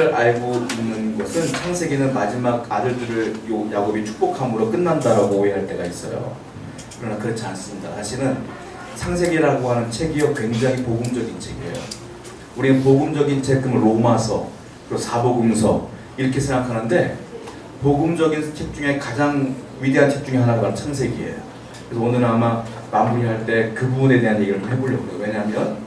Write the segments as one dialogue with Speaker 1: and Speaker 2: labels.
Speaker 1: 알고 있는 것은 창세기는 마지막 아들들을 야곱이 축복함으로 끝난다라고 오해할 때가 있어요. 그러나 그렇지 않습니다. 사실은 창세기라고 하는 책이요 굉장히 복음적인 책이에요. 우리는 복음적인 책 그러면 로마서, 그리고 사복음서 이렇게 생각하는데 복음적인 책 중에 가장 위대한 책 중에 하나가 바로 창세기예요. 그래서 오늘 아마 마무리할 때 그 부분에 대한 얘기를 좀 해보려고 해요. 왜냐하면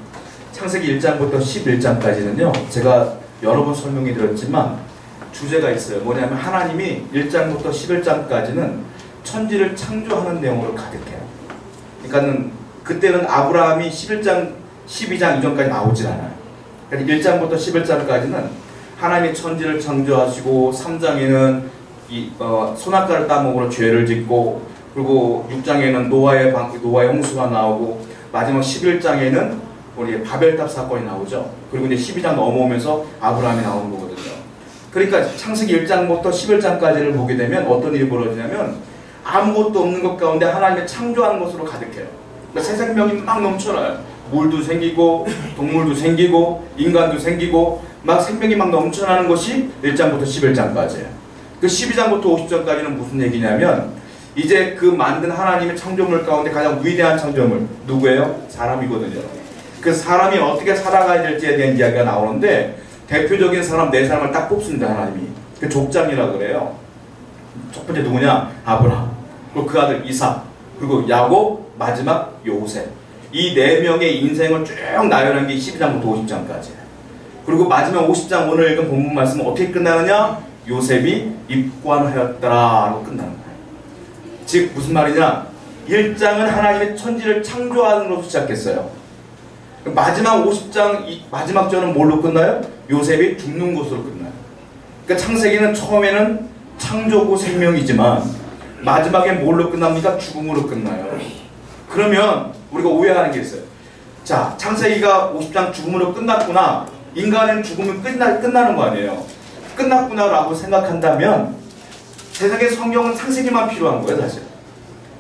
Speaker 1: 창세기 1장부터 11장까지는요 제가 여러 번 설명해 드렸지만 주제가 있어요. 뭐냐면 하나님이 1장부터 11장까지는 천지를 창조하는 내용으로 가득해요. 그러니까는 그때는 아브라함이 11장, 12장 이전까지 나오질 않아요. 그러니까 1장부터 11장까지는 하나님이 천지를 창조하시고 3장에는 소낙가를 따먹으러 죄를 짓고 그리고 6장에는 노아의 홍수가 나오고 마지막 11장에는 우리 바벨탑 사건이 나오죠. 그리고 이제 12장 넘어오면서 아브라함이 나오는 거거든요. 그러니까 창세기 1장부터 11장까지를 보게 되면 어떤 일이 벌어지냐면 아무것도 없는 것 가운데 하나님의 창조하는 것으로 가득해요. 그러니까 새 생명이 막 넘쳐나요. 물도 생기고 동물도 생기고 인간도 생기고 막 생명이 막 넘쳐나는 것이 1장부터 11장까지예요. 그 12장부터 50장까지는 무슨 얘기냐면 이제 그 만든 하나님의 창조물 가운데 가장 위대한 창조물 누구예요? 사람이거든요. 그 사람이 어떻게 살아가야 될지에 대한 이야기가 나오는데 대표적인 사람 4사람을 딱 뽑습니다. 하나님이. 그 족장이라 그래요. 첫 번째 누구냐? 아브라함. 그리고 그 아들 이삭. 그리고 야곱, 마지막 요셉. 이 4명의 인생을 쭉 나열한 게 12장부터 50장까지예요. 그리고 마지막 50장 오늘 읽은 본문 말씀은 어떻게 끝나느냐? 요셉이 입관하였더라 라고 끝나는 거예요. 즉 무슨 말이냐? 1장은 하나님의 천지를 창조하는 것으로 시작했어요. 마지막 50장 마지막 절은 뭘로 끝나요? 요셉이 죽는 것으로 끝나요. 그러니까 창세기는 처음에는 창조고 생명이지만 마지막에 뭘로 끝납니까? 죽음으로 끝나요. 그러면 우리가 오해하는 게 있어요. 자, 창세기가 50장 죽음으로 끝났구나. 인간은 죽으면 끝나는 거 아니에요. 끝났구나 라고 생각한다면 세상에 성경은 창세기만 필요한 거예요. 사실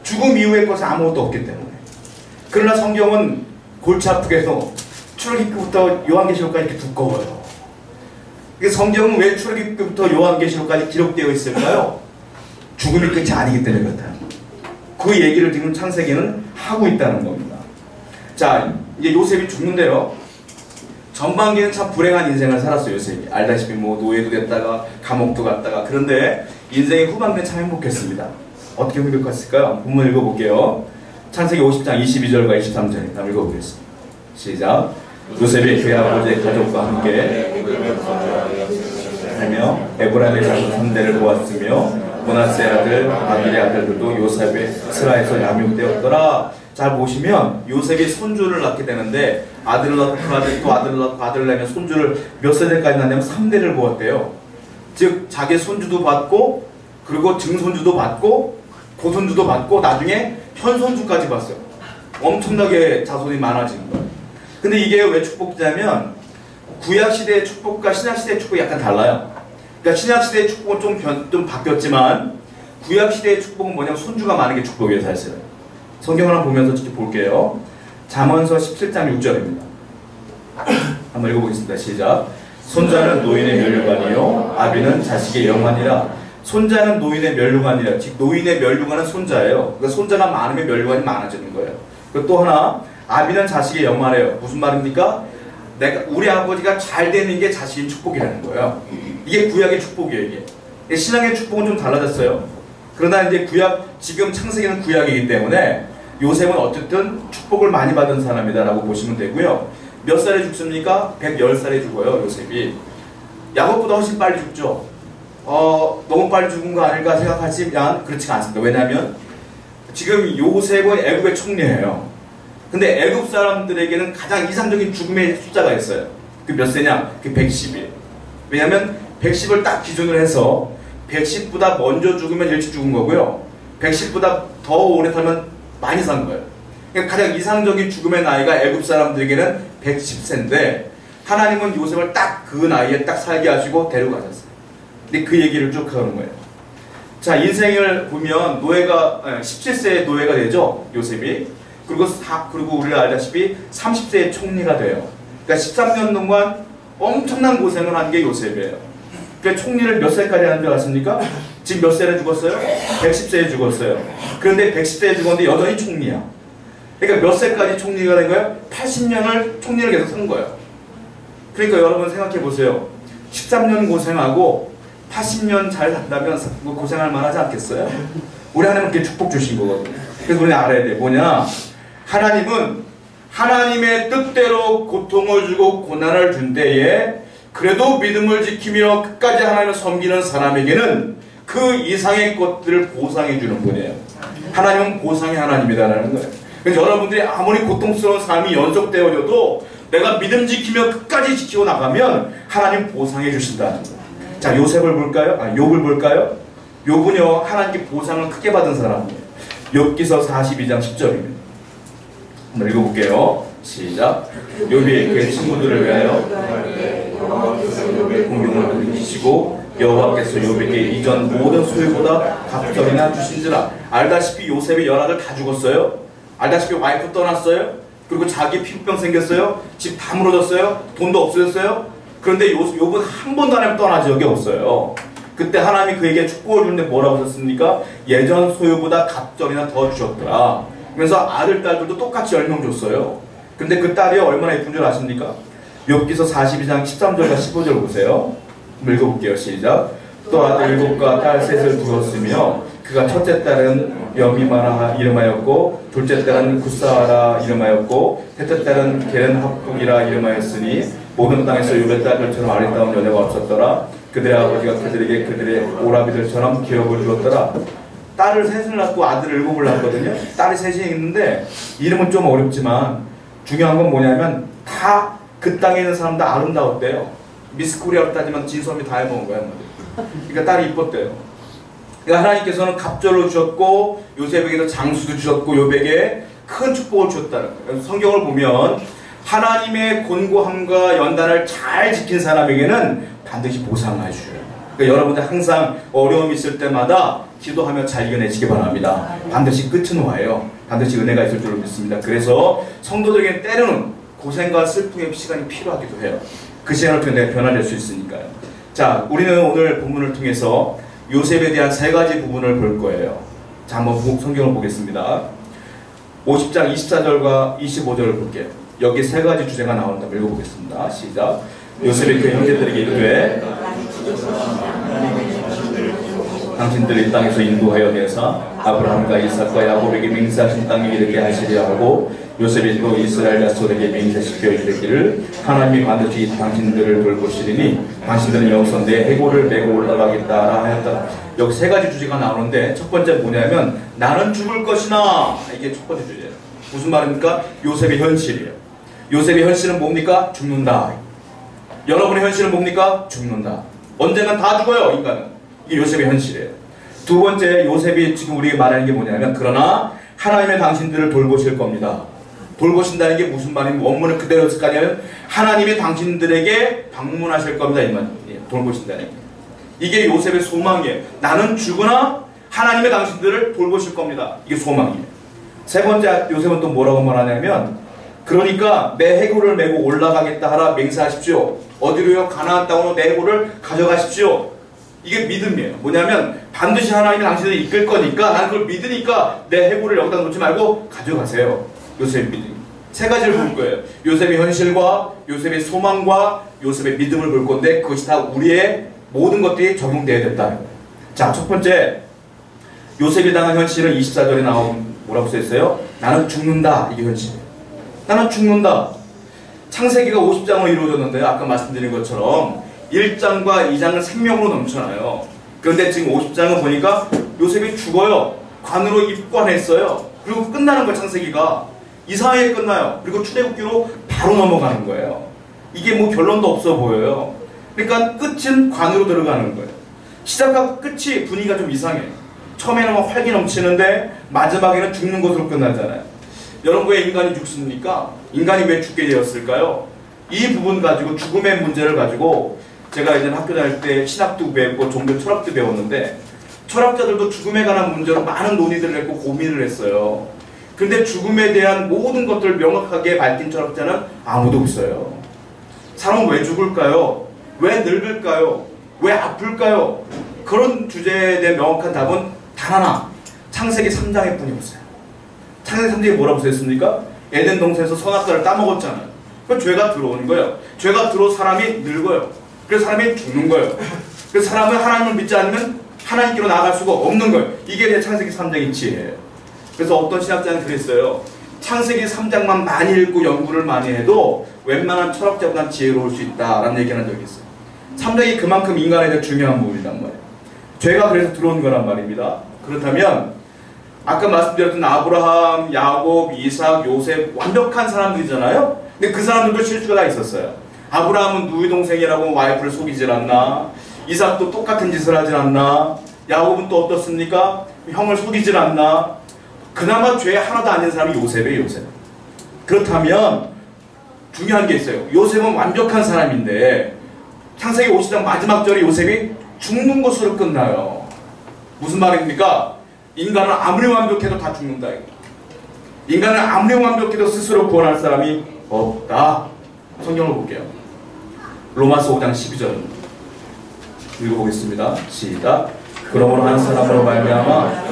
Speaker 1: 죽음 이후의 것은 아무것도 없기 때문에. 그러나 성경은 골치 아프게 해서 출애굽기부터 요한계시록까지 이렇게 두꺼워요. 성경은 왜 출애굽기부터 요한계시록까지 기록되어 있을까요? 죽음이 끝이 아니기 때문에 그렇다. 그 얘기를 지금 창세기는 하고 있다는 겁니다. 자, 이제 요셉이 죽는데요. 전반기는 참 불행한 인생을 살았어요. 요셉이. 알다시피 뭐 노예도 됐다가 감옥도 갔다가. 그런데 인생의 후반기는 참 행복했습니다. 어떻게 행복했을까요? 본문 읽어볼게요. 창세기 50장 22절과 23절 한번 읽어보겠습니다. 시작. 요셉이 그의 아버지의 가족과 함께 살며 에브라임의 자손 3대를 보았으며 므낫세의 아들 마길의 아들들도 요셉의 스라에서 양육되었더라. 잘 보시면 요셉이 손주를 낳게 되는데 아들을 낳고 그 아들 또 아들을 낳고 아들을 낳으면 손주를 몇 세대까지 낳냐면 3대를 보았대요. 즉 자기 손주도 받고 그리고 증손주도 받고 고손주도 받고 나중에 현손주까지 봤어요. 엄청나게 자손이 많아지는 거예요. 근데 이게 왜 축복이냐면 구약시대의 축복과 신약시대의 축복이 약간 달라요. 그러니까 신약시대의 축복은 좀 바뀌었지만 구약시대의 축복은 뭐냐면 손주가 많은 게 축복이에요. 사실은. 성경을 한번 보면서 직접 볼게요. 잠언서 17장 6절입니다. 한번 읽어보겠습니다. 시작. 손자는 노인의 면류관이요 아비는 자식의 영환이라. 손자는 노인의 면류관이라. 즉 노인의 면류관은 손자예요. 그러니까 손자가 많으면 면류관이 많아지는 거예요. 그리고 또 하나 아비는 자식의 영화래요. 무슨 말입니까? 우리 아버지가 잘 되는 게 자식의 축복이라는 거예요. 이게 구약의 축복이에요. 이게 신앙의 축복은 좀 달라졌어요. 그러나 이제 지금 창세기는 구약이기 때문에 요셉은 어쨌든 축복을 많이 받은 사람이다라고 보시면 되고요. 몇 살에 죽습니까? 110살에 죽어요. 요셉이. 야곱보다 훨씬 빨리 죽죠. 너무 빨리 죽은 거 아닐까 생각하지만 그렇지가 않습니다. 왜냐하면 지금 요셉은 애굽의 총리예요. 근데 애굽 사람들에게는 가장 이상적인 죽음의 숫자가 있어요. 그 몇 세냐? 그 110일. 왜냐하면 110을 딱 기준으로 해서 110보다 먼저 죽으면 일찍 죽은 거고요. 110보다 더 오래 살면 많이 산 거예요. 그러니까 가장 이상적인 죽음의 나이가 애굽 사람들에게는 110세인데 하나님은 요셉을 딱 그 나이에 딱 살게 하시고 데려가셨어요. 근데 그 얘기를 쭉 하는 거예요. 자, 인생을 보면 노예가 17세에 노예가 되죠. 요셉이. 그리고 우리가 알다시피 30세에 총리가 돼요. 그러니까 13년 동안 엄청난 고생을 한 게 요셉이에요. 그러니까 총리를 몇 살까지 하는 줄 아십니까? 지금 몇 살에 죽었어요? 110세에 죽었어요. 그런데 110세에 죽었는데 여전히 총리야. 그러니까 몇 살까지 총리가 된 거예요? 80년을 총리를 계속 산 거예요. 그러니까 여러분 생각해 보세요. 13년 고생하고 80년 잘 산다면 고생할 만하지 않겠어요? 우리 하나님은 그렇게 축복 주신 거거든요. 그래서 우리는 알아야 돼. 뭐냐? 하나님은 하나님의 뜻대로 고통을 주고 고난을 준 때에 그래도 믿음을 지키며 끝까지 하나님을 섬기는 사람에게는 그 이상의 것들을 보상해 주는 분이에요. 하나님은 보상의 하나님이다라는 거예요. 그래서 여러분들이 아무리 고통스러운 삶이 연속되어져도 내가 믿음 지키며 끝까지 지키고 나가면 하나님 보상해 주신다는 거예요. 자, 요셉을 볼까요? 욥을 볼까요? 욥은요 하나님께 보상을 크게 받은 사람이에요. 욥기서 42장 10절입니다. 한번 읽어볼게요. 시작. 욥이 그의 친구들을 위하여 공경을 느끼시고 여호와께서 욥에게 이전 모든 소유보다 갑절이나 주신지라. 알다시피 요셉의 열아들 다 죽었어요. 알다시피 와이프 떠났어요. 그리고 자기 피부병 생겼어요. 집 다 무너졌어요. 돈도 없어졌어요. 그런데 욥은 한 번도 하나님 떠난 적이 없어요. 그때 하나님이 그에게 축복을 주는데 뭐라고 하셨습니까? 예전 소유보다 갑절이나 더 주셨더라. 그래서 아들, 딸들도 똑같이 10명 줬어요. 근데 그 딸이 얼마나 예쁜 줄 아십니까? 욥기서 42장 13절과 15절 보세요. 읽어볼게요. 시작. 또 아들 7과 딸 3을 두었으며 그가 첫째 딸은 여미마라 이름하였고 둘째 딸은 구사라 이름하였고 셋째 딸은 게른합북이라 이름하였으니 모든 땅에서 욥의 딸들처럼 아리따운 여자가 없었더라. 그들의 아버지가 그들에게 그들의 오라비들처럼 기업을 주었더라. 딸을 셋을 낳고 아들을 7을 낳았거든요. 딸이 셋이 있는데 이름은 좀 어렵지만 중요한 건 뭐냐면 다 그 땅에 있는 사람 다 아름다웠대요. 미스 코리아로 따지면 진섬이 다 해먹은 거야. 그러니까 딸이 이뻤대요. 그러니까 하나님께서는 갑절로 주셨고 요셉에게도 장수도 주셨고 욥에게 큰 축복을 주셨다는 거예요. 그래서 성경을 보면 하나님의 권고함과 연단을 잘 지킨 사람에게는 반드시 보상해 주셔요. 그러니까 여러분들 항상 어려움이 있을 때마다 기도하며 잘 이겨내시기 바랍니다. 반드시 끝은 와요. 반드시 은혜가 있을 줄 믿습니다. 그래서 성도들에게 때로는 고생과 슬픔의 시간이 필요하기도 해요. 그 시간을 통해 내가 변화될 수 있으니까요. 자, 우리는 오늘 본문을 통해서 요셉에 대한 3가지 부분을 볼 거예요. 자, 한번 성경을 보겠습니다. 50장 24절과 25절을 볼게요. 여기 3가지 주제가 나온다. 읽어보겠습니다. 시작. 요셉이 그 형제들에게 이르되 당신들이 이 땅에서 인도하여 내사 아브라함과 이삭과 야곱에게 맹세하신 땅에 이르게 하시리라 하고 요셉이 또 이스라엘 자손에게 맹세시켜 이르기를 하나님이 반드시 당신들을 돌보시리니 당신들은 여기서 내 해골을 메고 올라가겠다 하였다. 여기 3가지 주제가 나오는데 첫 번째 뭐냐면 나는 죽을 것이나, 이게 첫 번째 주제예요. 무슨 말입니까? 요셉의 현실이에요. 요셉의 현실은 뭡니까? 죽는다. 여러분의 현실은 뭡니까? 죽는다. 언젠간 다 죽어요, 인간은. 이게 요셉의 현실이에요. 두 번째, 요셉이 지금 우리에게 말하는 게 뭐냐면 그러나 하나님의 당신들을 돌보실 겁니다. 돌보신다는 게 무슨 말이면 원문을 그대로 쓸까냐면 하나님이 당신들에게 방문하실 겁니다. 이 말이에요. 돌보신다는 게. 이게 요셉의 소망이에요. 나는 죽으나 하나님의 당신들을 돌보실 겁니다. 이게 소망이에요. 세 번째, 요셉은 또 뭐라고 말하냐면 그러니까 내 해골을 메고 올라가겠다 하라 맹세하십시오. 어디로요? 가나안 땅으로 내 해골을 가져가십시오. 이게 믿음이에요. 뭐냐면 반드시 하나님이 당신을 이끌 거니까 나는 그걸 믿으니까 내 해골을 여기다 놓지 말고 가져가세요. 요셉의 믿음. 3가지를 볼 거예요. 요셉의 현실과 요셉의 소망과 요셉의 믿음을 볼 건데 그것이 다 우리의 모든 것들이 적용되어야 된다는 거예요. 자, 첫 번째, 요셉이 당한 현실은 24절에 나온 뭐라고 써있어요? 나는 죽는다. 이게 현실이에요. 나는 죽는다. 창세기가 50장으로 이루어졌는데 아까 말씀드린 것처럼 1장과 2장은 생명으로 넘쳐나요. 그런데 지금 50장은 보니까 요셉이 죽어요. 관으로 입관했어요. 그리고 끝나는 거예요. 창세기가 이상하게 끝나요. 그리고 출애굽기로 바로 넘어가는 거예요. 이게 뭐 결론도 없어 보여요. 그러니까 끝은 관으로 들어가는 거예요. 시작과 끝이 분위기가 좀 이상해요. 처음에는 막 활기 넘치는데 마지막에는 죽는 것으로 끝나잖아요. 여러분, 왜 인간이 죽습니까? 인간이 왜 죽게 되었을까요? 이 부분 가지고, 죽음의 문제를 가지고 제가 이제 학교 다닐 때 신학도 배웠고 종교 철학도 배웠는데 철학자들도 죽음에 관한 문제로 많은 논의들을 했고 고민을 했어요. 그런데 죽음에 대한 모든 것들을 명확하게 밝힌 철학자는 아무도 없어요. 사람은 왜 죽을까요? 왜 늙을까요? 왜 아플까요? 그런 주제에 대한 명확한 답은 단 하나, 창세기 3장에 뿐이었어요. 창세기 3장에 뭐라고 써있습니까? 에덴 동산에서 선악과를 따먹었잖아요. 그 죄가 들어오는 거예요. 죄가 들어온 사람이 늙어요. 그래서 사람이 죽는 거예요. 그래서 사람은 하나님을 믿지 않으면 하나님께로 나아갈 수가 없는 거예요. 이게 창세기 3장의 지혜예요. 그래서 어떤 신학자는 그랬어요. 창세기 3장만 많이 읽고 연구를 많이 해도 웬만한 철학자보다 지혜로울 수 있다라는 얘기를 한 적이 있어요. 3장이 그만큼 인간에 대해 중요한 부분이란 말이에요. 죄가 그래서 들어온 거란 말입니다. 그렇다면 아까 말씀드렸던 아브라함, 야곱, 이삭, 요셉 완벽한 사람들이잖아요. 근데 그 사람들도 실수가 다 있었어요. 아브라함은 누이 동생이라고 와이프를 속이질 않나? 이삭도 똑같은 짓을 하질 않나? 야곱은 또 어떻습니까? 형을 속이질 않나? 그나마 죄 하나도 안 된 사람이 요셉이에요. 요셉. 그렇다면 중요한 게 있어요. 요셉은 완벽한 사람인데 창세기 50장 마지막 절에 요셉이 죽는 것으로 끝나요. 무슨 말입니까? 인간은 아무리 완벽해도 다 죽는다. 인간은 아무리 완벽해도 스스로 구원할 사람이 없다. 성경을 볼게요. 로마서 5장 12절 읽어보겠습니다. 시작. 그러므로 한 사람으로 말미암아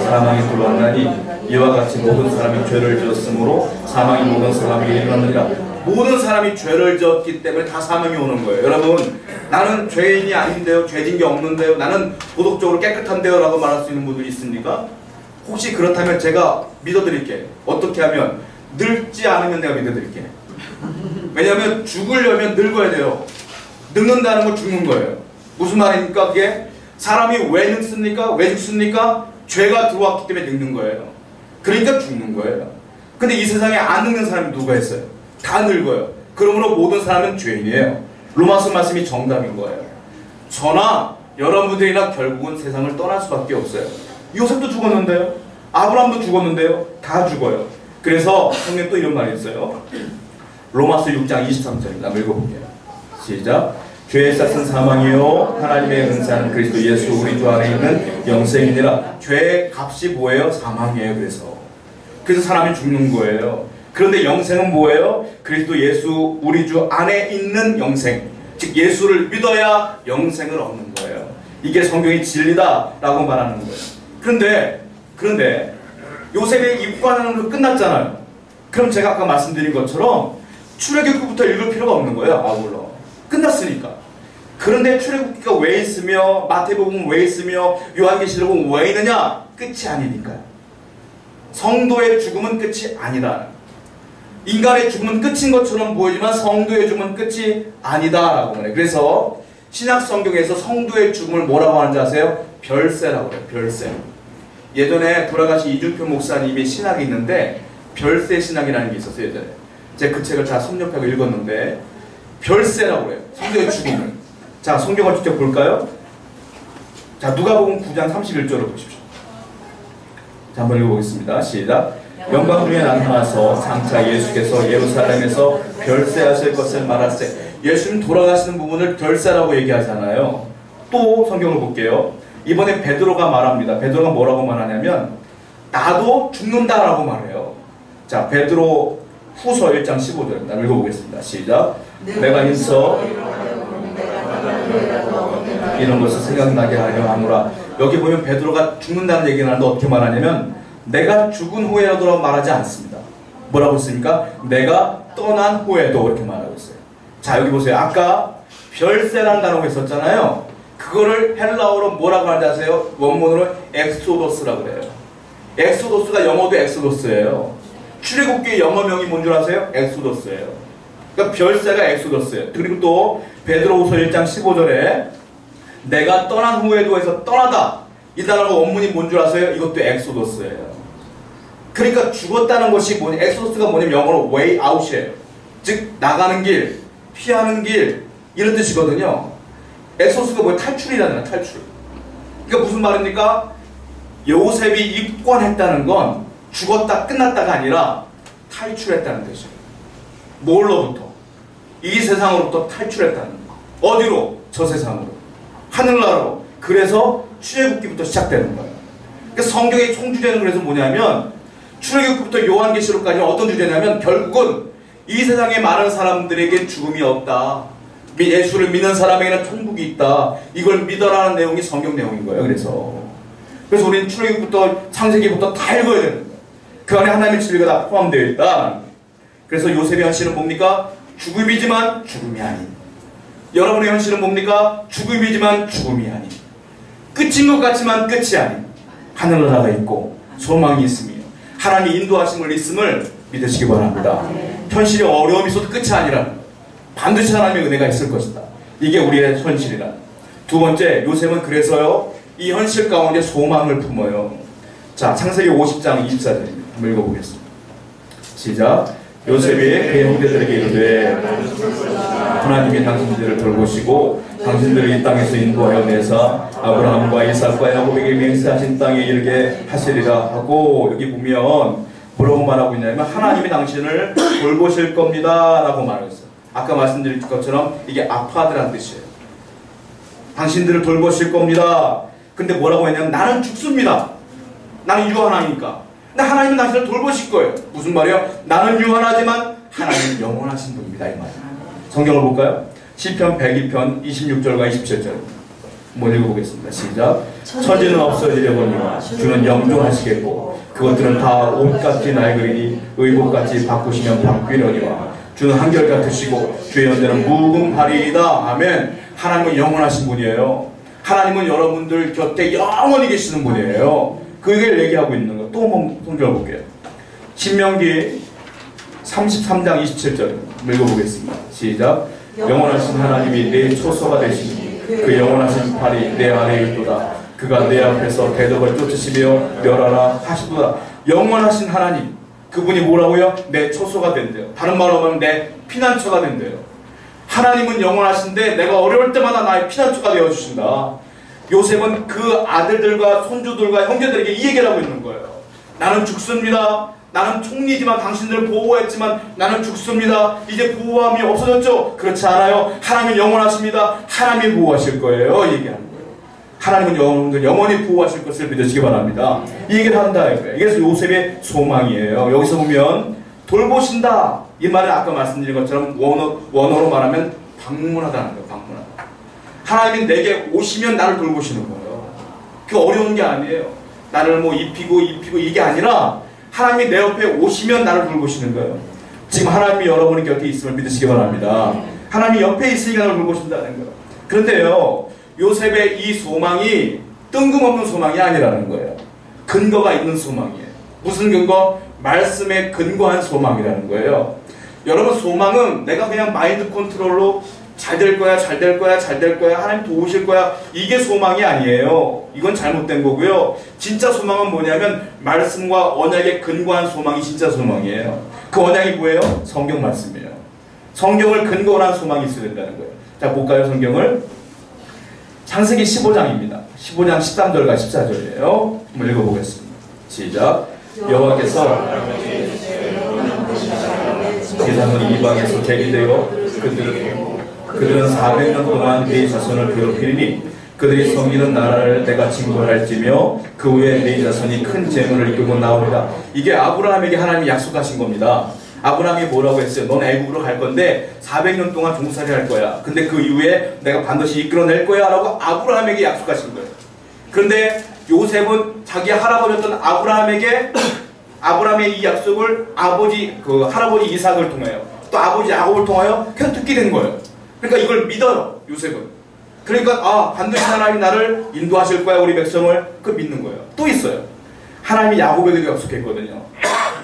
Speaker 1: 사망이 들어왔나니 이와 같이 모든 사람이 죄를 지었으므로 사망이 모든 사람에게 일어났느니라. 모든 사람이 죄를 지었기 때문에 다 사망이 오는 거예요. 여러분, 나는 죄인이 아닌데요, 죄진 게 없는데요, 나는 도덕적으로 깨끗한데요 라고 말할 수 있는 분들이 있습니까? 혹시 그렇다면 제가 믿어드릴게요. 어떻게 하면? 늙지 않으면 내가 믿어드릴게요. 왜냐하면 죽으려면 늙어야 돼요. 늙는다는 건 죽는 거예요. 무슨 말입니까 그게? 사람이 왜 늙습니까? 왜 죽습니까? 죄가 들어왔기 때문에 늙는 거예요. 그러니까 죽는 거예요. 근데 이 세상에 안 늙는 사람이 누가 있어요? 다 늙어요. 그러므로 모든 사람은 죄인이에요. 로마서 말씀이 정답인 거예요. 저나 여러분들이나 결국은 세상을 떠날 수밖에 없어요. 요셉도 죽었는데요. 아브라함도 죽었는데요. 다 죽어요. 그래서 성경 또 이런 말이 있어요. 로마서 6장 23절입니다. 한번 읽어볼게요. 시작. 죄의 싹은 사망이요 하나님의 은사는 그리스도 예수 우리 주 안에 있는 영생이니라. 죄의 값이 뭐예요? 사망이에요. 그래서 사람이 죽는 거예요. 그런데 영생은 뭐예요? 그리스도 예수 우리 주 안에 있는 영생, 즉 예수를 믿어야 영생을 얻는 거예요. 이게 성경의 진리다라고 말하는 거예요. 그런데 요셉의 입관하는 거 끝났잖아요. 그럼 제가 아까 말씀드린 것처럼 출애굽기부터 읽을 필요가 없는 거예요. 물론 끝났으니까. 그런데 출애굽기가 왜 있으며 마태복음 왜 있으며 요한계시록은 왜 있느냐? 끝이 아니니까요. 성도의 죽음은 끝이 아니다. 인간의 죽음은 끝인 것처럼 보이지만 성도의 죽음은 끝이 아니다라고 말해요. 그래서 신약 성경에서 성도의 죽음을 뭐라고 하는지 아세요? 별세라고 해요. 별세. 예전에 돌아가신 이준표 목사님이 신학이 있는데 별세 신학이라는 게 있었어요. 예전에 제가 그 책을 다 섭렵하고 읽었는데 별세라고 해요. 성도의 죽음을. 자, 성경을 직접 볼까요? 자, 누가복음 9장 31절을 보십시오. 자, 한번 읽어보겠습니다. 시작. 영광 중에 나타나서 장차 예수께서 예루살렘에서 별세하실 것을 말하세. 예수님 돌아가시는 부분을 별세라고 얘기하잖아요. 또 성경을 볼게요. 이번에 베드로가 말합니다. 베드로가 뭐라고 말하냐면 나도 죽는다라고 말해요. 자, 베드로 후서 1장 15절입니다. 읽어보겠습니다. 시작. 내가 힘써 이런 것을 생각나게 하려 하노라. 여기 보면 베드로가 죽는다는 얘기를 하는데 어떻게 말하냐면 내가 죽은 후에라도 말하지 않습니다. 뭐라고 했습니까? 내가 떠난 후에도 이렇게 말하고 있어요. 자, 여기 보세요. 아까 별세라는 단어가 있었잖아요. 그거를 헬라어로 뭐라고 하는지 아세요? 원문으로 엑소도스라고 그래요. 엑소도스가 영어도 엑소도스예요. 출애굽기의 영어명이 뭔 줄 아세요? 엑소도스예요. 그러니까 별세가 엑소도스예요. 그리고 또 베드로후서 1장 15절에 내가 떠난 후에도 해서 떠나다. 이 단어가 원문이 뭔 줄 아세요? 이것도 엑소도스예요. 그러니까 죽었다는 것이 뭐냐? 엑소도스가 뭐냐면 영어로 way out이에요. 즉 나가는 길, 피하는 길 이런 뜻이거든요. 엑소도스가 뭐예요? 탈출이라는 거예요. 탈출. 그러니까 무슨 말입니까? 요셉이 입관했다는 건 죽었다 끝났다가 아니라 탈출했다는 뜻이에요. 뭘로부터? 이 세상으로부터 탈출했다는 거. 어디로? 저 세상으로. 하늘나라로. 그래서 출애굽기부터 시작되는 거예요. 그래서 성경의 총주제는 그래서 뭐냐면 출애굽기부터 요한계시록까지는 어떤 주제냐면 결국은 이 세상에 많은 사람들에게 죽음이 없다. 예수를 믿는 사람에게는 천국이 있다. 이걸 믿어라는 내용이 성경 내용인 거예요. 그래서 우리는 출애굽부터 창세기부터 다 읽어야 되는 거예요. 그 안에 하나님의 진리가 다 포함되어 있다. 그래서 요셉의 현실은 뭡니까? 죽음이지만 죽음이 아닌. 여러분의 현실은 뭡니까? 죽음이지만 죽음이 아닌. 끝인 것 같지만 끝이 아닌. 하늘나라가 있고 소망이 있으며 하나님의 인도하심을 있음을 믿으시기 바랍니다. 현실이 어려움이 있어도 끝이 아니라 반드시 하나님의 은혜가 있을 것이다. 이게 우리의 현실이다. 두 번째, 요셉은 그래서요 이 현실 가운데 소망을 품어요. 자, 창세기 50장 24절입니다. 한번 읽어보겠습니다. 시작. 요셉이 그의 형제들에게 이르되 하나님이 당신들을 돌보시고 당신들을 이 땅에서 인도하여 내사 아브라함과 이삭과 야곱에게 맹세하신 땅에 이르게 하시리라 하고, 여기 보면 뭐라고 말하고 있냐면 하나님이 당신을 돌보실 겁니다 라고 말했어요. 아까 말씀드린 것처럼 이게 아파드란 뜻이에요. 당신들을 돌보실 겁니다. 근데 뭐라고 했냐면 나는 죽습니다. 나는 유한하니까. 근데 하나님은 당신을 돌보실 거예요. 무슨 말이에요? 나는 유한하지만 하나님은 영원하신 분입니다. 이 말이에요. 성경을 볼까요? 시편 102편 26절과 27절 한번 읽어보겠습니다. 시작. 처지는 없어지려거니와 주는 영존하시겠고 그것들은 다 옷같이 낡으리니 의복같이 바꾸시면 바뀌려니와 주는 한결같으시고 주의 연대는 무궁하리이다. 아멘. 하나님은 영원하신 분이에요. 하나님은 여러분들 곁에 영원히 계시는 분이에요. 그걸 얘기하고 있는 거. 또 한번 성경을 볼게요. 신명기 33장 27절 읽어보겠습니다. 시작. 영원하신 하나님이 내 초소가 되시니 그 영원하신 팔이 내 아래에 있도다. 그가 내 앞에서 대적을 쫓으시며 멸하라 하시도다. 영원하신 하나님, 그분이 뭐라고요? 내 초소가 된대요. 다른 말로 하면 내 피난처가 된대요. 하나님은 영원하신데 내가 어려울 때마다 나의 피난처가 되어주신다. 요셉은 그 아들들과 손주들과 형제들에게 이 얘기를 하고 있는 거예요. 나는 죽습니다. 나는 총리지만 당신들을 보호했지만 나는 죽습니다. 이제 보호함이 없어졌죠? 그렇지 않아요. 하나님은 영원하십니다. 하나님이 보호하실 거예요. 얘기하는 거예요. 하나님은 여러분들 영원히 보호하실 것을 믿으시기 바랍니다. 이 얘기를 한다. 이게 요셉의 소망이에요. 여기서 보면 돌보신다. 이 말은 아까 말씀드린 것처럼 원어로 말하면 방문하다는 거예요. 방문하다. 하나님이 내게 오시면 나를 돌보시는 거예요. 그 어려운 게 아니에요. 나를 뭐 입히고 이게 아니라 하나님이 내 옆에 오시면 나를 돌보시는 거예요. 지금 하나님이 여러분의 곁에 있음을 믿으시기 바랍니다. 하나님이 옆에 있으니까 나를 돌보신다는 거예요. 그런데요, 요셉의 이 소망이 뜬금없는 소망이 아니라는 거예요. 근거가 있는 소망이에요. 무슨 근거? 말씀에 근거한 소망이라는 거예요. 여러분, 소망은 내가 그냥 마인드 컨트롤로 잘 될 거야, 잘 될 거야, 잘 될 거야, 하나님 도우실 거야, 이게 소망이 아니에요. 이건 잘못된 거고요. 진짜 소망은 뭐냐면 말씀과 언약에 근거한 소망이 진짜 소망이에요. 그 언약이 뭐예요? 성경 말씀이에요. 성경을 근거로 한 소망이 있어야 된다는 거예요. 자, 볼까요? 성경을. 창세기 15장입니다. 15장 13절과 14절이에요. 한번 읽어보겠습니다. 시작. 여호와께서 세상은 이방에서 제기되어 그들은 400년 동안 네 자손을 괴롭히리니 그들이 섬기는 나라를 내가 징벌할지며 그 후에 네 자손이 큰 재물을 이끌고 나오리라. 이게 아브라함에게 하나님이 약속하신 겁니다. 아브라함이 뭐라고 했어요? 넌 애국으로 갈 건데 400년 동안 종살이 할 거야. 근데 그 이후에 내가 반드시 이끌어낼 거야 라고 아브라함에게 약속하신 거예요. 그런데 요셉은 자기 할아버지였던 아브라함의 이 약속을 할아버지 이삭을 통하여 또 아버지 야곱을 통하여 계속 듣게 된 거예요. 그러니까 이걸 믿어요, 요셉은. 그러니까 반드시 하나님이 나를 인도하실 거야, 우리 백성을. 그걸 믿는 거예요. 또 있어요. 하나님이 야곱에게도 약속했거든요.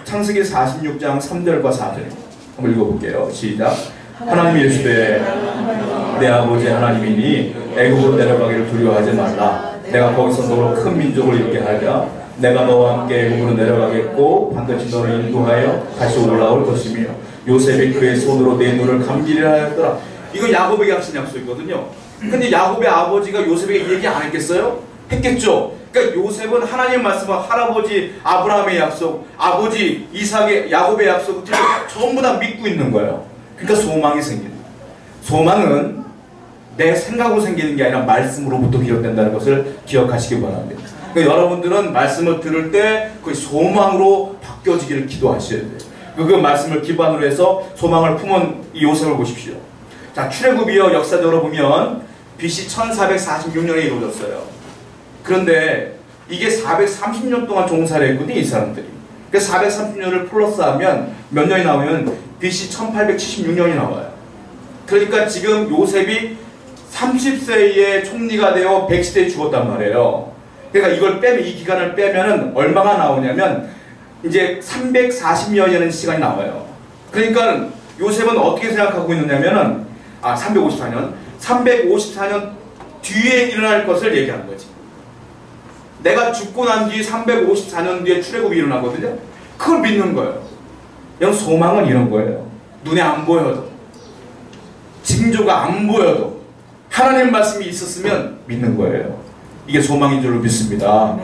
Speaker 1: 창세기 46장 3절과 4절 한번 읽어볼게요. 시작. 하나님이 이르시되 내 아버지 하나님이니 애굽으로 내려가기를 두려워하지 말라. 내가 거기서 너로 큰 민족을 이루게 하리라. 내가 너와 함께 애굽으로 내려가겠고 반드시 너를 인도하여 다시 올라올 것이며 요셉이 그의 손으로 내 눈을 감기리라 하였더라. 이거 야곱에게 하신 약속이거든요. 근데 야곱의 아버지가 요셉에게 얘기 안 했겠어요? 했겠죠. 그러니까 요셉은 하나님의 말씀과 할아버지 아브라함의 약속, 아버지 이삭의 야곱의 약속을 전부 다 믿고 있는 거예요. 그러니까 소망이 생기는 거예요. 소망은 내 생각으로 생기는 게 아니라 말씀으로부터 비롯된다는 것을 기억하시기 바랍니다. 그러니까 여러분들은 말씀을 들을 때 그 소망으로 바뀌어지기를 기도하셔야 돼요. 그 말씀을 기반으로 해서 소망을 품은 이 요셉을 보십시오. 자, 출애굽이요 역사적으로 보면 BC 1446년에 이루어졌어요. 그런데 이게 430년 동안 종사를 했거든요, 이 사람들이. 그래서 430년을 플러스하면 몇 년이 나오면 BC 1876년이 나와요. 그러니까 지금 요셉이 30세에 총리가 되어 100세에 죽었단 말이에요. 그러니까 이걸 빼면, 이 기간을 빼면은 얼마가 나오냐면 이제 340년이라는 시간이 나와요. 그러니까 요셉은 어떻게 생각하고 있느냐면은 354년 뒤에 일어날 것을 얘기하는 거지. 내가 죽고 난 뒤에 354년 뒤에 출애굽이 일어나거든요. 그걸 믿는 거예요. 여러분, 소망은 이런 거예요. 눈에 안 보여도, 징조가 안 보여도 하나님 말씀이 있었으면 믿는 거예요. 이게 소망인 줄로 믿습니다.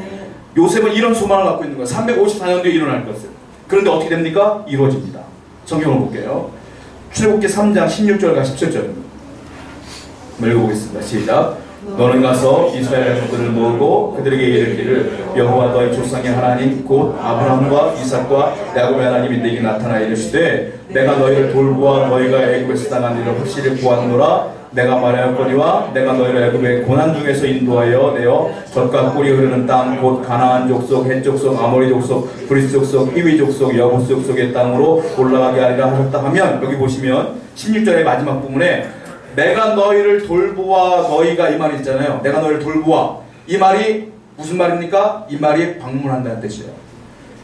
Speaker 1: 요셉은 이런 소망을 갖고 있는 거예요. 354년 뒤에 일어날 것을. 그런데 어떻게 됩니까? 이루어집니다. 성경을 볼게요. 출애굽기 3장 16절과 17절입니다. 읽어보겠습니다. 시작. 너는 가서 이스라엘 자손들을 모으고 그들에게 이르기를 여호와 너희 조상의 하나님 곧 아브라함과 이삭과 야곱의 하나님이 네게 나타나 이르시되 내가 너희를 돌보아 너희가 애굽에서 당한 일을 확실히 보았노라. 내가 말하였거니와 내가 너희를 애굽의 고난 중에서 인도하여 내어 젖과 꿀이 흐르는 땅 곧 가나안 족속, 헷 족속, 아모리 족속, 브리스 족속, 히위 족속, 여부스 족속의 땅으로 올라가게 하리라 하셨다 하면, 여기 보시면 16절의 마지막 부분에 내가 너희를 돌보아 너희가, 이 말이 있잖아요. 내가 너희를 돌보아, 이 말이 무슨 말입니까? 이 말이 방문한다는 뜻이에요.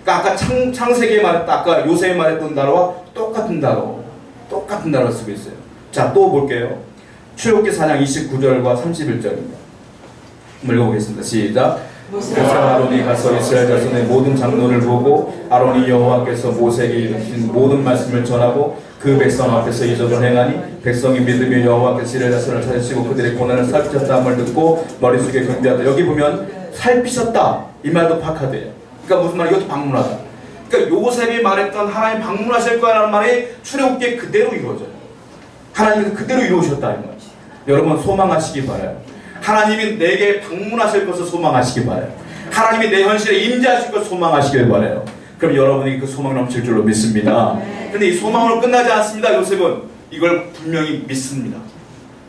Speaker 1: 그러니까 아까 창세기에 말했던, 아까 요셉이 말했던 단어와 똑같은 단어를 쓰고 있어요. 자, 또 볼게요. 출애굽기 4장 29절과 31절입니다. 읽어보겠습니다. 시작. 그래서 아론이 가서 이스라엘 자손의 모든 장로를 보고 아론이 여호와께서 모세에게 이르신 모든 말씀을 전하고 그 백성 앞에서 이적을 행하니 백성이 믿으며 여호와께서 이스라엘 자손을 찾으시고 그들의 고난을 살피셨다 함을 듣고 머릿속에 경배하다. 여기 보면 살피셨다, 이 말도 파악하대요. 그러니까 무슨 말이야? 이것도 방문하다. 그러니까 요셉이 말했던 하나님 방문하실 거라는 말이 출애굽기에 그대로 이루어져요. 하나님이 그대로 이루어졌다, 이 말이죠. 여러분, 소망하시기 바라요. 하나님이 내게 방문하실 것을 소망하시기 바라요. 하나님이 내 현실에 임재하실 것을 소망하시길 바라요. 그럼 여러분이 그 소망 넘칠 줄로 믿습니다. 근데 이 소망으로 끝나지 않습니다. 요셉은 이걸 분명히 믿습니다.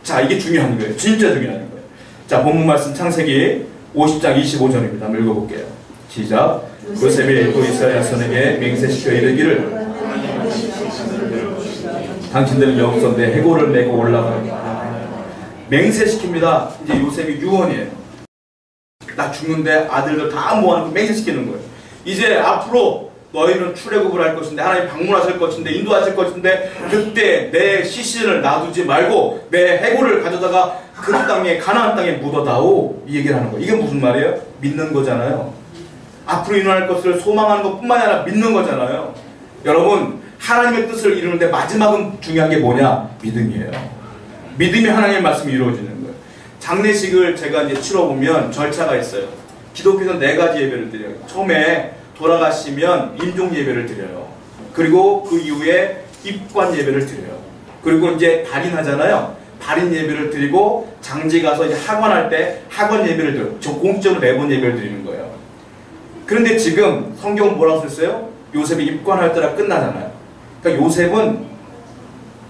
Speaker 1: 자, 이게 중요한 거예요. 진짜 중요한 거예요. 자, 본문 말씀 창세기 50장 25절입니다. 한번 읽어볼게요. 시작. 요셉이 또 이스라엘 자손에게 맹세시켜 이르기를 당신들은 여기서 내 해골을 메고 올라가라. 맹세시킵니다. 이제 요셉이 유언이에요. 나 죽는데 아들들 다 모아놓고 맹세시키는 거예요. 이제 앞으로 너희는 출애굽을 할 것인데 하나님 방문하실 것인데 인도하실 것인데 그때 내 시신을 놔두지 말고 내 해골을 가져다가 그 땅에 가나안 땅에 묻어다오, 이 얘기를 하는 거예요. 이게 무슨 말이에요? 믿는 거잖아요. 앞으로 일어날 것을 소망하는 것뿐만이 아니라 믿는 거잖아요. 여러분, 하나님의 뜻을 이루는데 마지막은 중요한 게 뭐냐? 믿음이에요. 믿음이 하나님의 말씀이 이루어지는 거예요. 장례식을 제가 이제 치러보면 절차가 있어요. 기독교에서 4가지 예배를 드려요. 처음에 돌아가시면 임종 예배를 드려요. 그리고 그 이후에 입관 예배를 드려요. 그리고 이제 발인하잖아요. 발인 예배를 드리고 장지 가서 이제 학원할 때 학원 예배를 드려요. 저 공식적으로 매번 예배를 드리는 거예요. 그런데 지금 성경은 뭐라고 썼어요? 요셉이 입관할 때라 끝나잖아요. 그러니까 요셉은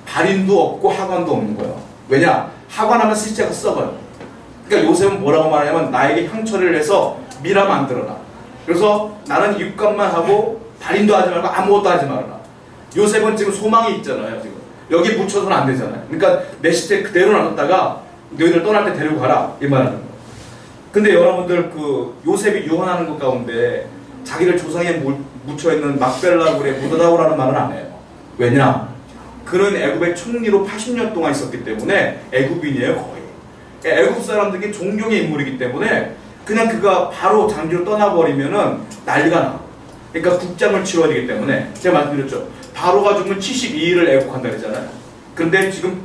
Speaker 1: 발인도 없고 학원도 없는 거예요. 왜냐? 학원하면 실제가 썩어요. 그러니까 요셉은 뭐라고 말하냐면 나에게 향처리를 해서 미라 만들어라. 그래서 나는 입관만 하고 발인도 하지 말고 아무것도 하지 말아라. 요셉은 지금 소망이 있잖아요. 지금 여기 묻혀서는 안 되잖아요. 그러니까 내 시체 그대로 놔뒀다가 너희들 떠날 때 데리고 가라, 이 말하는 거예요. 근데 여러분들 그 요셉이 유언하는 것 가운데 자기를 조상에 묻혀있는 막벨라굴에 묻어다오라는 말은 안 해요. 왜냐? 그는 애굽의 총리로 80년 동안 있었기 때문에 애굽인이에요, 거의. 애굽 사람들이 존경의 인물이기 때문에 그냥 그가 바로 장지로 떠나버리면은 난리가 나. 그러니까 국장을 치러야 되기 때문에 제가 말씀드렸죠. 바로가 죽으면 72일을 애국한다 그랬잖아요. 그런데 지금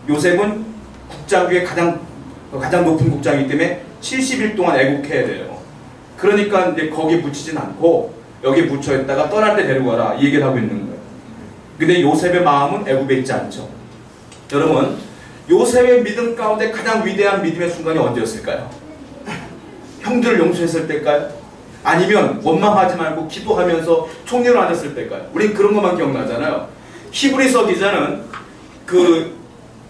Speaker 1: 요셉은 국장 중에 가장 높은 국장이기 때문에 70일 동안 애국해야 돼요. 그러니까 이제 거기 묻히진 않고 여기 묻혀있다가 떠날 때 데리고 가라, 이 얘기를 하고 있는 거예요. 근데 요셉의 마음은 애굽에 있지 않죠. 여러분, 요셉의 믿음 가운데 가장 위대한 믿음의 순간이 언제였을까요? 형들을 용서했을 때일까요? 아니면 원망하지 말고 기도하면서 총리로 앉았을 때일까요? 우린 그런 것만 기억나잖아요. 히브리서 기자는 그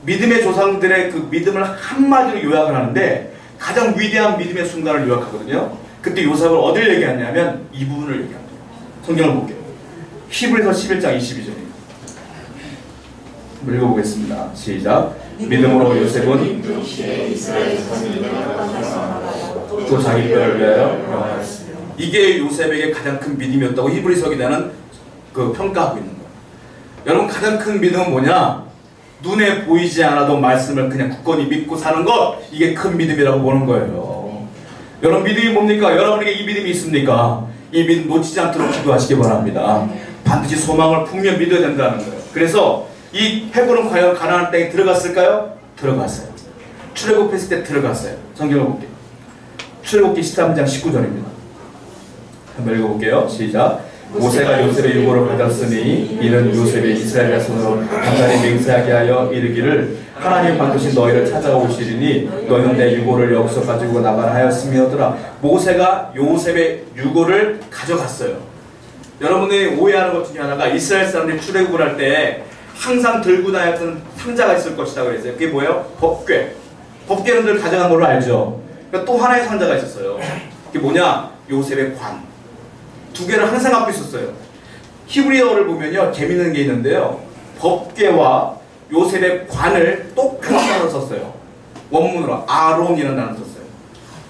Speaker 1: 믿음의 조상들의 그 믿음을 한마디로 요약을 하는데 가장 위대한 믿음의 순간을 요약하거든요. 그때 요셉을 어딜 얘기하냐면 이 부분을 얘기합니다. 성경을 볼게요. 히브리서 11장 22절입니다. 읽어보겠습니다. 시작. 믿음으로 요셉은 또 자기 뼈를 위하여 명하였습니다. 이게 요셉에게 가장 큰 믿음이었다고 히브리서 기자는 그 평가하고 있는 거예요. 여러분, 가장 큰 믿음은 뭐냐? 눈에 보이지 않아도 말씀을 그냥 굳건히 믿고 사는 것, 이게 큰 믿음이라고 보는 거예요. 여러분, 믿음이 뭡니까? 여러분에게 이 믿음이 있습니까? 이 믿음 놓치지 않도록 기도하시기 바랍니다. 반드시 소망을 분명 믿어야 된다는 거예요. 그래서 이 헤브론 과연 가나안 땅에 들어갔을까요? 들어갔어요. 출애굽했을 때 들어갔어요. 성경을 볼게요. 출애굽기 13장 19절입니다. 한번 읽어볼게요. 시작. 모세가 요셉의 유고를 받았으니 이는 요셉의 이스라엘의 손으로 단단히 맹세하게 하여 이르기를 하나님 반드시 너희를 찾아오시리니 너희는 내 유고를 여기서 가지고 나가라 하였음이더라. 모세가 요셉의 유고를 가져갔어요. 여러분들이 오해하는 것 중에 하나가 이스라엘 사람들이 출애굽을 할 때 항상 들고 다녔던 상자가 있을 것이다 그랬어요. 그게 뭐예요? 법궤. 법궤는 늘 가져간 걸로 알죠. 그러니까 또 하나의 상자가 있었어요. 그게 뭐냐? 요셉의 관. 두 개를 항상 갖고 있었어요. 히브리어를 보면요, 재밌는 게 있는데요. 법궤와 요셉의 관을 똑같은 단어를 썼어요. 원문으로 아론이라는 단어를 썼어요.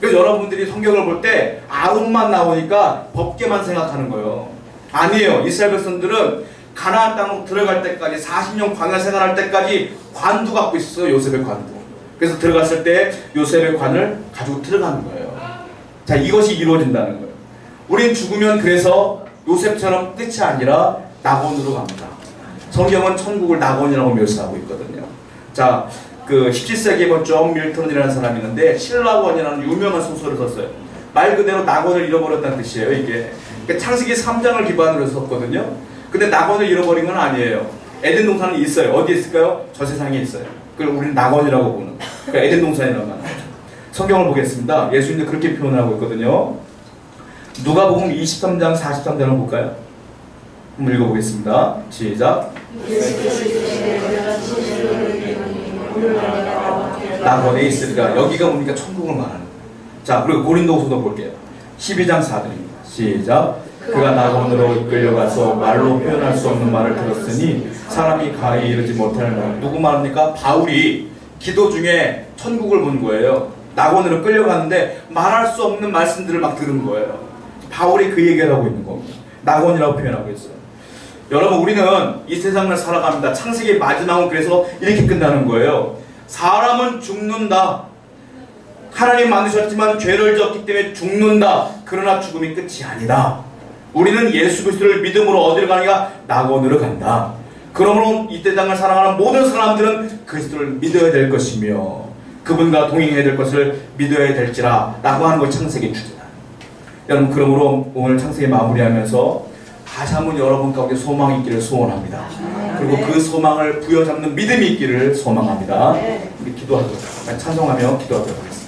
Speaker 1: 그래서 여러분들이 성경을 볼 때 아론만 나오니까 법궤만 생각하는 거예요. 아니에요. 이스라엘 백성들은 가나안 땅으로 들어갈 때까지 40년 광야 생활할 때까지 관도 갖고 있었어요. 요셉의 관도. 그래서 들어갔을 때 요셉의 관을 가지고 들어가는 거예요. 자, 이것이 이루어진다는 거예요. 우린 죽으면 그래서 요셉처럼 끝이 아니라 낙원으로 갑니다. 성경은 천국을 낙원이라고 묘사하고 있거든요. 자, 그 17세기에 본 존 밀턴이라는 사람이 있는데 신라원이라는 유명한 소설을 썼어요. 말 그대로 낙원을 잃어버렸다는 뜻이에요, 이게. 그러니까 창세기 3장을 기반으로 썼거든요. 근데 낙원을 잃어버린 건 아니에요. 에덴 동산은 있어요. 어디에 있을까요? 저 세상에 있어요. 그걸 우리는 낙원이라고 보는 거예요. 그러니까 에덴 동산이라고 하는 거죠. 성경을 보겠습니다. 예수님도 그렇게 표현을 하고 있거든요. 누가복음 23장 43절을 볼까요? 한번 읽어보겠습니다. 시작. 낙원에 있으리라. 여기가 뭡니까? 천국을 말하는 거예요. 자, 그리고 고린도후서도 볼게요. 12장 4절입니다. 시작. 그가 낙원으로 이끌려가서 말로 표현할 수 없는 말을 들었으니 사람이 가히 이르지 못할 말. 누구 말합니까? 바울이 기도 중에 천국을 본 거예요. 낙원으로 끌려갔는데 말할 수 없는 말씀들을 막 들은 거예요. 바울이 그 얘기를 하고 있는 겁니다. 낙원이라고 표현하고 있어요. 여러분, 우리는 이 세상을 살아갑니다. 창세기의 마지막은 그래서 이렇게 끝나는 거예요. 사람은 죽는다. 하나님 만드셨지만 죄를 졌기 때문에 죽는다. 그러나 죽음이 끝이 아니다. 우리는 예수 그리스도를 믿음으로 어디로 가느냐? 낙원으로 간다. 그러므로 이 세상을 사랑하는 모든 사람들은 그리스도를 믿어야 될 것이며 그분과 동행해야 될 것을 믿어야 될지라 라고 하는 것이 창세기 주제다. 여러분, 그러므로 오늘 창세기 마무리하면서 다시 한번 여러분 가운데 소망이 있기를 소원합니다. 그리고 그 소망을 부여잡는 믿음이 있기를 소망합니다. 우리 기도하도록, 찬송하며 기도하도록 하겠습니다.